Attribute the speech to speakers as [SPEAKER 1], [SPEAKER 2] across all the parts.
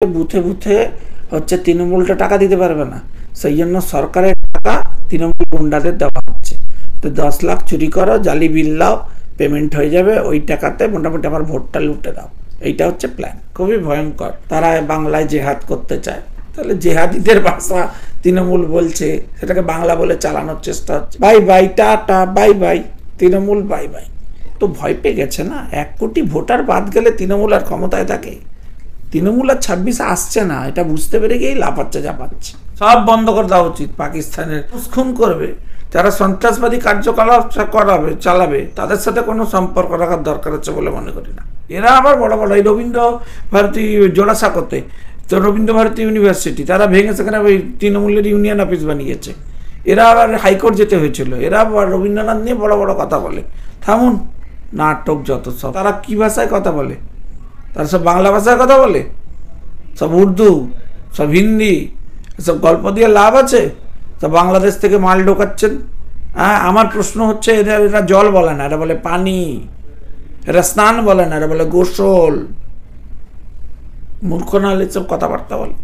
[SPEAKER 1] বুথে বুথে হচ্ছে তৃণমূলটা টাকা দিতে পারবে না, সেই জন্য সরকারের টাকা তৃণমূল গুন্ডাদের দেওয়া হচ্ছে। তো 10 লাখ চুরি করো, জালি বিল দাও, পেমেন্ট হয়ে যাবে, ওই টাকাতে মোটামুটি আমার ভোটটা লুটে দাও। এইটা হচ্ছে প্ল্যান, খুবই ভয়ঙ্কর। তারা বাংলায় জেহাদ করতে চায়, তাহলে জেহাদিদের ভাষা তৃণমূল বলছে, সেটাকে বাংলা বলে চালানোর চেষ্টা হচ্ছে। By bye, tata, bye bye, Trinamool bye by. তো ভয় পেয়ে গেছে না, 1 কোটি ভোটার বাদ গেলে তৃণমূল আর ক্ষমতায় থাকে? তৃণমূল আর 26 আসছে না, এটা বুঝতে পেরে গিয়েই লাফাচ্ছে ঝাপাচ্ছে। সব বন্ধ করে দেওয়া উচিত। পাকিস্তানের খুন করবে, যারা সন্ত্রাসবাদী কার্যকলাপ করাবে চালাবে, তাদের সাথে কোনো সম্পর্ক রাখার দরকার হচ্ছে বলে মনে করি না। এরা আবার বড় বড় এই রবীন্দ্র ভারতী জোড়াসাঁকোতে তো রবীন্দ্র ভারতী ইউনিভার্সিটি তারা ভেঙে সেখানে ওই তৃণমূলের ইউনিয়ন অফিস বানিয়েছে। এরা আবার হাইকোর্ট যেতে হয়েছিল। এরা আবার রবীন্দ্রনাথ নিয়ে বড় বড় কথা বলে। থামুন, নাটক যত সব। তারা কি ভাষায় কথা বলে? তারা সব বাংলা ভাষায় কথা বলে, সব উর্দু, সব হিন্দি, সব গল্প দিয়ে লাভ আছে? সব বাংলাদেশ থেকে মাল ঢোকাচ্ছেন। হ্যাঁ, আমার প্রশ্ন হচ্ছে এরা জল বলে না, এরা বলে পানি। এরা স্নান বলে না, এরা বলে গোসল। মূর্খ না হলে সব কথাবার্তা বলে।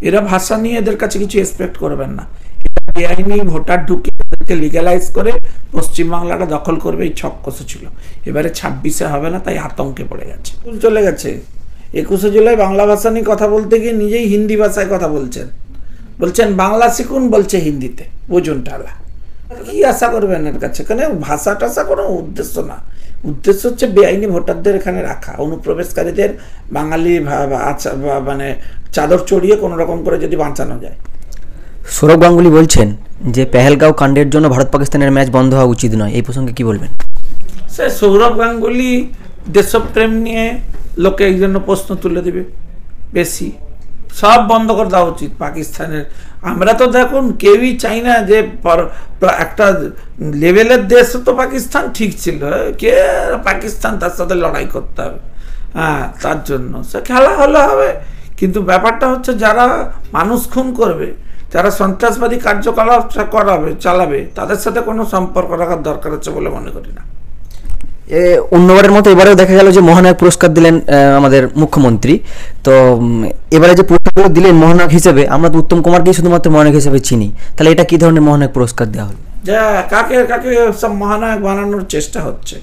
[SPEAKER 1] এরা ভাষা নিয়ে এদের কাছে কিছু এক্সপেক্ট করবেন না। বেআইনি ভোটার ঢুকে এদেরকে লিগ্যালাইজ করে পশ্চিমবাংলাটা দখল করবে, এই ছক কষেছিল। এবারে 26-এ হবে না, তাই আতঙ্কে পড়ে গেছে। চলে গেছে 21শে জুলাই বাংলা ভাষা নিয়ে কথা বলতে গিয়ে নিজেই হিন্দি ভাষায় কথা বলছেন বাংলা শিখুন, বলছে হিন্দিতে। বুঝুন টালা, কি আশা করবেন এর কাছে? কেন ভাষা টাষা কোনো উদ্দেশ্য না। উদ্দেশ্য হচ্ছে বেআইনি ভোটারদের এখানে রাখা, অনুপ্রবেশকারীদের বাঙালি মানে চাদর চড়িয়ে কোনো রকম করে যদি বাঁচানো যায়।
[SPEAKER 2] সৌরভ গাঙ্গুলি বলছেন যে পেহেলগাঁও কাণ্ডের জন্য ভারত পাকিস্তানের ম্যাচ বন্ধ হওয়া উচিত নয়। এই প্রসঙ্গে কি বলবেন?
[SPEAKER 1] সে সৌরভ গাঙ্গুলি দেশপ্রেম নিয়ে লোকে এই জন্য প্রশ্ন তুলে দেবে বেশি। সব বন্ধ করে দেওয়া উচিত পাকিস্তানের। আমরা তো দেখুন কেউই চাই না যে একটা লেভেলের দেশ তো পাকিস্তান ঠিক ছিল, কে পাকিস্তান তার সাথে লড়াই করতে হবে? হ্যাঁ, তার জন্য সে খেলা হলে হবে। কিন্তু ব্যাপারটা হচ্ছে যারা মানুষ খুন করবে, যারা সন্ত্রাসবাদী কার্যকলাপ চালাবে, তাদের সাথে কোনো সম্পর্ক রাখার দরকার হচ্ছে বলে মনে করি না।
[SPEAKER 2] অন্যবারের মতো এবারেও দেখা গেল যে মহানায়ক পুরস্কার দিলেন আমাদের মুখ্যমন্ত্রী। তো এবারে যে পুরস্কারগুলো দিলেন মহানায়ক হিসেবে, আমরা তো উত্তম কুমারকেই শুধুমাত্র মহানায়ক হিসেবে চিনি। তাহলে এটা কি ধরনের মহানায়ক পুরস্কার দেওয়া হলো?
[SPEAKER 1] যা কাকে কাকে সব মহানায়ক বানানোর চেষ্টা হচ্ছে।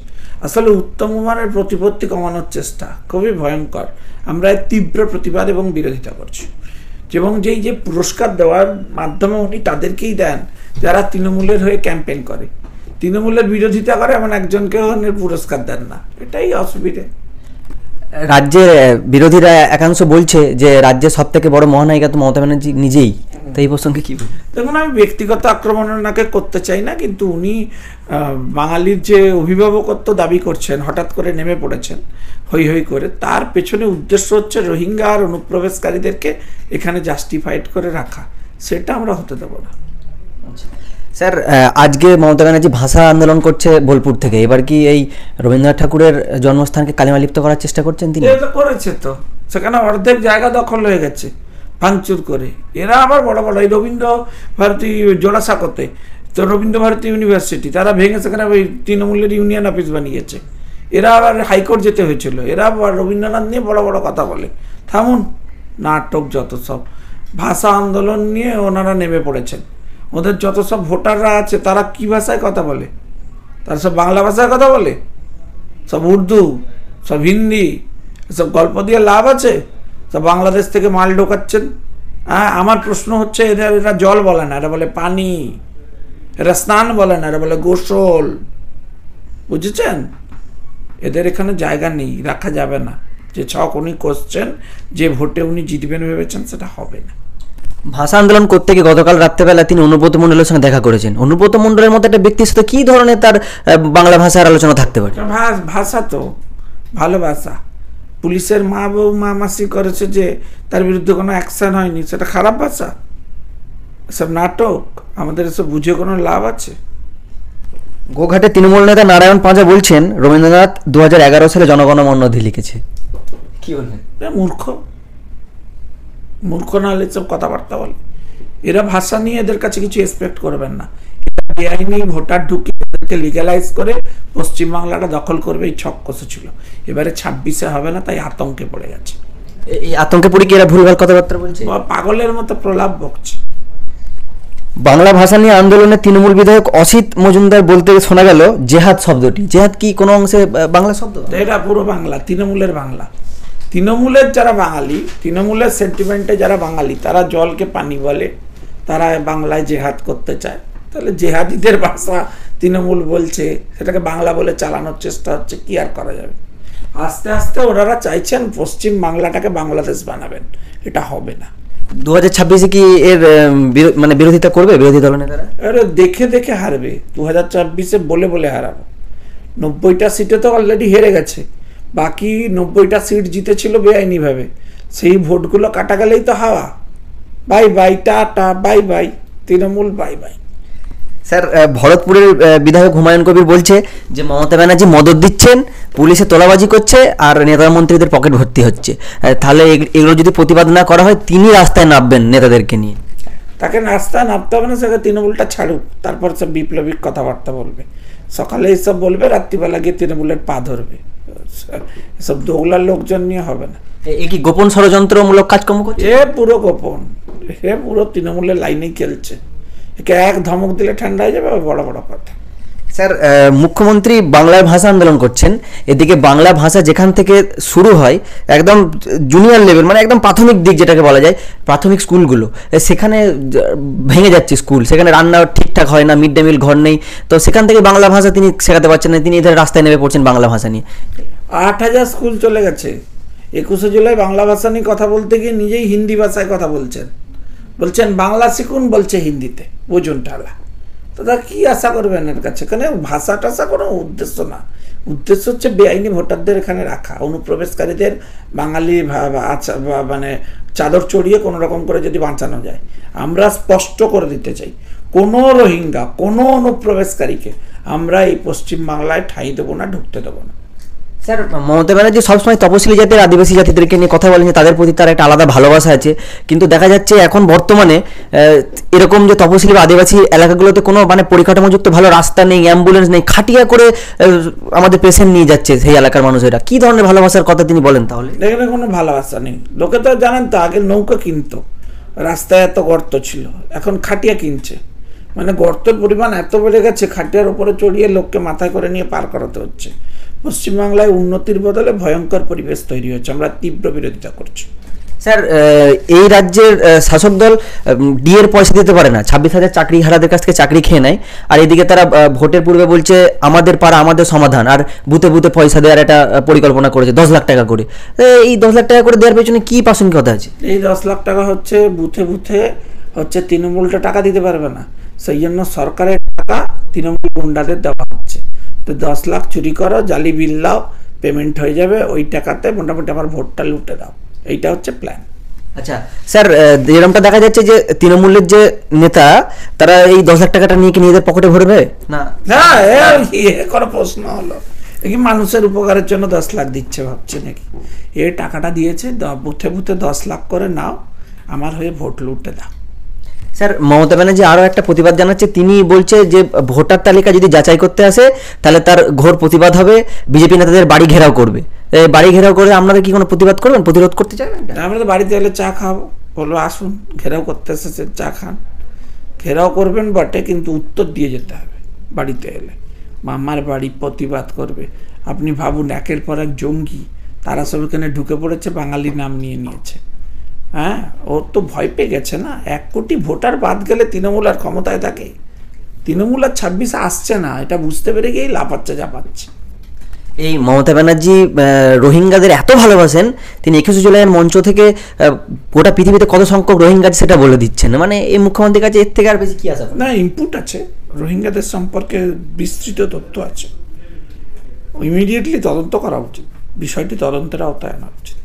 [SPEAKER 1] আসলে উত্তম কুমারের প্রতিপত্তি কমানোর চেষ্টা খুবই ভয়ঙ্কর। আমরা এর তীব্র প্রতিবাদ এবং বিরোধিতা করছি। এবং যেই যে পুরস্কার দেওয়ার মাধ্যমে উনি তাদেরকেই দেন যারা তৃণমূলের হয়ে ক্যাম্পেইন করে, তৃণমূলের বিরোধিতা করে, এমন একজনকেও পুরস্কার দেন না। এটাই অসুবিধে।
[SPEAKER 2] রাজ্যের বিরোধীরা একাংশ বলছে যে রাজ্যের সব থেকে বড় মহানায়িকা তো মমতা ব্যানার্জি নিজেই। তো এই প্রসঙ্গে কি?
[SPEAKER 1] দেখুন, আমি ব্যক্তিগত আক্রমণ ওনাকে করতে চাই না, কিন্তু উনি বাঙালির যে অভিভাবকত্ব দাবি করছেন, হঠাৎ করে নেমে পড়েছেন হই হই করে। তার পেছনে উদ্দেশ্য হচ্ছে রোহিঙ্গা আর অনুপ্রবেশকারীদেরকে এখানে জাস্টিফাইড করে রাখা। সেটা আমরা হতে দেবো না।
[SPEAKER 2] স্যার, আজকে মমতা ব্যানার্জি ভাষা আন্দোলন করছে বোলপুর থেকে। এবার কি এই রবীন্দ্রনাথ ঠাকুরের জন্মস্থানকে কালিমালিপ্ত করার চেষ্টা করছেন তিনি?
[SPEAKER 1] করেছে তো, সেখানে অর্ধেক জায়গা দখল হয়ে গেছে ভাঙচুর করে। এরা আবার বড় বড় এই রবীন্দ্র ভারতী জোড়াসাঁকোতে তো রবীন্দ্র ভারতী ইউনিভার্সিটি তারা ভেঙে সেখানে ওই তৃণমূলের ইউনিয়ন অফিস বানিয়েছে। এরা আবার হাইকোর্ট যেতে হয়েছিল। এরা আবার রবীন্দ্রনাথ নিয়ে বড় বড় কথা বলে। থামুন, নাটক যত সব। ভাষা আন্দোলন নিয়ে ওনারা নেমে পড়েছেন। ওদের যত সব ভোটাররা আছে তারা কি ভাষায় কথা বলে? তারা সব বাংলা ভাষায় কথা বলে, সব উর্দু, সব হিন্দি, সব গল্প দিয়ে লাভ আছে? সব বাংলাদেশ থেকে মাল ঢোকাচ্ছেন। হ্যাঁ, আমার প্রশ্ন হচ্ছে এরা জল বলে না, এরা বলে পানি। এরা স্নান বলে না, এরা বলে গোসল। বুঝেছেন? এদের এখানে জায়গা নেই, রাখা যাবে না। যে ছক উনি করছেন, যে ভোটে উনি জিতবেন ভেবেছেন, সেটা হবে না।
[SPEAKER 2] ভাষা আন্দোলন করতে গিয়ে গতকাল রাত্রেবেলা তিনি অনুব্রত মণ্ডলের সঙ্গে দেখা করেছেন। অনুব্রত মণ্ডলের মতো একটা ব্যক্তির সাথে কি ধরনের তার বাংলা ভাষার আলোচনা থাকতে পারে?
[SPEAKER 1] ভাষা তো ভালো ভাষা। পুলিশের মা বউ মাসি করেছে যে তার বিরুদ্ধে কোনো অ্যাকশন হয়নি, সেটা খারাপ ভাষা? এসব নাটক। আমাদের এসব বুঝে কোনো লাভ আছে?
[SPEAKER 2] গোঘাটে তৃণমূল নেতা নারায়ণ পাঁজা বলছেন রবীন্দ্রনাথ 2011 সালে জনগণমন অধি লিখেছে। কি বলবেন?
[SPEAKER 1] মূর্খ না হলে সব কথাবার্তা বলে। এরা ভাষা নিয়ে এদের কাছে কিছু এক্সপেক্ট করবেন না। বেআইনি ভোটার ঢুকে এদেরকে লিগ্যালাইজ করে পশ্চিমবাংলাটা দখল করবে, এই ছক কষেছিল। এবারে 26-এ হবে না, তাই আতঙ্কে পড়ে গেছে।
[SPEAKER 2] এই আতঙ্কে পড়ে কি এরা ভুলভাল কথাবার্তা বলছে?
[SPEAKER 1] পাগলের মতো প্রলাপ বকছে।
[SPEAKER 2] বাংলা ভাষা নিয়ে আন্দোলনে তৃণমূল বিধায়ক অসিত মজুমদার বলতে শোনা গেল জেহাদ শব্দটি। জেহাদ কি কোনো অংশে বাংলা শব্দ?
[SPEAKER 1] এটা পুরো বাংলা, তৃণমূলের বাংলা। তৃণমূলের যারা বাঙালি, তৃণমূলের সেন্টিমেন্টে যারা বাঙালি, তারা জলকে পানি বলে, তারা বাংলায় জেহাদ করতে চায়। তাহলে জেহাদিদের ভাষা তৃণমূল বলছে, সেটাকে বাংলা বলে চালানোর চেষ্টা হচ্ছে, কি আর করা যাবে। আস্তে আস্তে ওনারা চাইছেন পশ্চিম বাংলাটাকে বাংলাদেশ বানাবেন, এটা হবে না।
[SPEAKER 2] 2026-এ কি এর মানে বিরোধিতা করবে বিরোধী দলনেতারা?
[SPEAKER 1] এর দেখে দেখে হারবে। 2024-এ বলে বলে হারাবো। 90টা সিটে তো অলরেডি হেরে গেছে, বাকি 90টা সিট জিতেছিল বেআইনিভাবে। সেই ভোটগুলো কাটা গেলেই তো হাওয়া। Bye bye, tata, bye bye Trinamool, bye bye.
[SPEAKER 2] Sir, ভরতপুরের বিধায়ক হুমায়ুন কবির বলছে যে মমতা ব্যানার্জি মদত দিচ্ছেন, পুলিশে তোলাবাজি করছে, আর নেতা মন্ত্রীদের পকেট ভর্তি হচ্ছে। তাহলে এগুলো যদি প্রতিবাদ না করা হয়, তিনি রাস্তায় নামবেন নেতাদেরকে নিয়ে।
[SPEAKER 1] তাকে রাস্তায় নামতে হবে না, সেখানে তৃণমূলটা ছাড়ুক, তারপর সব বিপ্লবিক কথাবার্তা বলবে। সকালে এইসব বলবে, রাত্রিবেলা গিয়ে তৃণমূলের পা ধরবে। এসব দোগলার লোকজন নিয়ে হবে না।
[SPEAKER 2] এ কি গোপন ষড়যন্ত্রমূলক কাজকর্ম করছে?
[SPEAKER 1] এ পুরো গোপন, এ পুরো তৃণমূলের লাইনেই খেলছে। একে এক ধমক দিলে ঠান্ডা হয়ে যাবে, বড় বড় কথা।
[SPEAKER 2] স্যার, মুখ্যমন্ত্রী বাংলায় ভাষা আন্দোলন করছেন, এদিকে বাংলা ভাষা যেখান থেকে শুরু হয় একদম জুনিয়র লেভেল, মানে একদম প্রাথমিক দিক যেটাকে বলা যায়, প্রাথমিক স্কুলগুলো, সেখানে ভেঙে যাচ্ছে স্কুল, সেখানে রান্না ঠিকঠাক হয় না, মিড ডে মিল ঘর নেই, তো সেখান থেকে বাংলা ভাষা তিনি শেখাতে পারছেন না, তিনি এদের রাস্তায় নেমে পড়ছেন বাংলা ভাষা নিয়ে।
[SPEAKER 1] 8000 স্কুল চলে গেছে। 21শে জুলাই বাংলা ভাষা নিয়ে কথা বলতে গিয়ে নিজেই হিন্দি ভাষায় কথা বলছেন বাংলা শিখুন, বলছে হিন্দিতে, বুঝুন ঠালা। তো তা কি আশা করবেন এর কাছে? এখানে ভাষা টাষা কোনো উদ্দেশ্য না। উদ্দেশ্য হচ্ছে বেআইনি ভোটারদের এখানে রাখা, অনুপ্রবেশকারীদের বাঙালি মানে চাদর চড়িয়ে কোনো রকম করে যদি বাঁচানো যায়। আমরা স্পষ্ট করে দিতে চাই, কোনো রোহিঙ্গা, কোনো অনুপ্রবেশকারীকে আমরা এই পশ্চিমবাংলায় ঠাঁই দেবো না, ঢুকতে দেবো না।
[SPEAKER 2] স্যার, মমতা ব্যানার্জি সবসময় তপশিলি জাতির, আদিবাসী জাতিদেরকে নিয়ে কথা বলেন যে তাদের প্রতি তার একটা আলাদা ভালোবাসা আছে, কিন্তু দেখা যাচ্ছে এখন বর্তমানে এরকম যে তপশিলি বা আদিবাসী এলাকাগুলোতে কোনো মানে পরিকাঠামোযুক্ত ভালো রাস্তা নেই, অ্যাম্বুলেন্স নেই, খাটিয়া করে আমাদের পেশেন্ট নিয়ে যাচ্ছে সেই এলাকার মানুষেরা। কি ধরনের ভালোবাসার কথা তিনি বলেন তাহলে?
[SPEAKER 1] এখানে কোনো ভালোবাসা নেই। লোকে তো জানেন তো, আগে নৌকা কিনতো, রাস্তায় এত গর্ত ছিল, এখন খাটিয়া কিনছে। মানে গর্তের পরিমাণ এত বেড়ে গেছে, খাটিয়ার উপরে চড়িয়ে লোককে মাথায় করে নিয়ে পার করাতে হচ্ছে। পশ্চিমবাংলায় উন্নতির বদলে ভয়ঙ্কর পরিবেশ তৈরি হচ্ছে, আমরা তীব্র বিরোধিতা করছি।
[SPEAKER 2] স্যার, এই রাজ্যের শাসক দল ডিএর পয়সা দিতে পারে না, 26,000 চাকরি হারাদের কাছ থেকে চাকরি খেয়ে নেয়, আর এদিকে তারা ভোটের পূর্বে বলছে আমাদের পাড়া আমাদের সমাধান, আর বুথে বুথে পয়সা দেওয়ার একটা পরিকল্পনা করেছে 10 লাখ টাকা করে। এই 10 লাখ টাকা করে দেওয়ার পেছনে কি প্রাসঙ্গিকতা আছে?
[SPEAKER 1] এই 10 লাখ টাকা হচ্ছে বুথে বুথে হচ্ছে, তৃণমূলটা টাকা দিতে পারবে না, সেই জন্য সরকারের টাকা তৃণমূল গুন্ডাদের দেওয়া হচ্ছে। তো 10 লাখ চুরি করো, জালি বিল দাও, পেমেন্ট হয়ে যাবে, ওই টাকাতে মোটামুটি আমার ভোটটা লুটে দাও, এইটা হচ্ছে প্ল্যান।
[SPEAKER 2] আচ্ছা স্যার, যেরকমটা দেখা যাচ্ছে যে তৃণমূলের যে নেতা, তারা এই 10 লাখ টাকাটা নিয়ে কি নিজেদের পকেটে ভরবে না?
[SPEAKER 1] হ্যাঁ, কোনো প্রশ্ন হলো? কি মানুষের উপকারের জন্য 10 লাখ দিচ্ছে ভাবছে নাকি? এই টাকাটা দিয়েছে, বুথে বুথে 10 লাখ করে নাও, আমার হয়ে ভোট লুটে দাও।
[SPEAKER 2] স্যার, মমতা ব্যানার্জি আরও একটা প্রতিবাদ জানাচ্ছে, তিনি বলছে যে ভোটার তালিকা যদি যাচাই করতে আসে তাহলে তার ঘোর প্রতিবাদ হবে, বিজেপি নেতাদের বাড়ি ঘেরাও করবে। বাড়ি ঘেরাও করে আপনারা কি কোনো প্রতিবাদ করবেন, প্রতিরোধ করতে চাইবেন?
[SPEAKER 1] আমরা তো বাড়িতে এলে চা খাবো, বলবো আসুন ঘেরাও করতে এসেছে, চা খান। ঘেরাও করবেন বটে, কিন্তু উত্তর দিয়ে যেতে হবে। বাড়িতে এলে মামার বাড়ি প্রতিবাদ করবে। আপনি ভাবুন, একের পর এক জঙ্গি তারা সব এখানে ঢুকে পড়েছে, বাঙালি নাম নিয়ে নিয়েছে। হ্যাঁ, ও তো ভয় পেয়ে গেছে না। 1 কোটি ভোটার বাদ গেলে তৃণমূল আর ক্ষমতায় থাকে? তৃণমূল আর 26 আসছে না, এটা বুঝতে পেরে গিয়েই লাফাচ্ছে ঝাপাচ্ছে।
[SPEAKER 2] এই মমতা ব্যানার্জি রোহিঙ্গাদের এত ভালোবাসেন, তিনি 21শে জুলাইয়ের মঞ্চ থেকে গোটা পৃথিবীতে কত সংখ্যক রোহিঙ্গা সেটা বলে দিচ্ছেন। মানে এই মুখ্যমন্ত্রীর কাছে এর থেকে আর বেশি কি আশা?
[SPEAKER 1] না, ইনপুট আছে, রোহিঙ্গাদের সম্পর্কে বিস্তৃত তথ্য আছে। ইমিডিয়েটলি তদন্ত করা উচিত, বিষয়টি তদন্তের আওতায় আনা উচিত।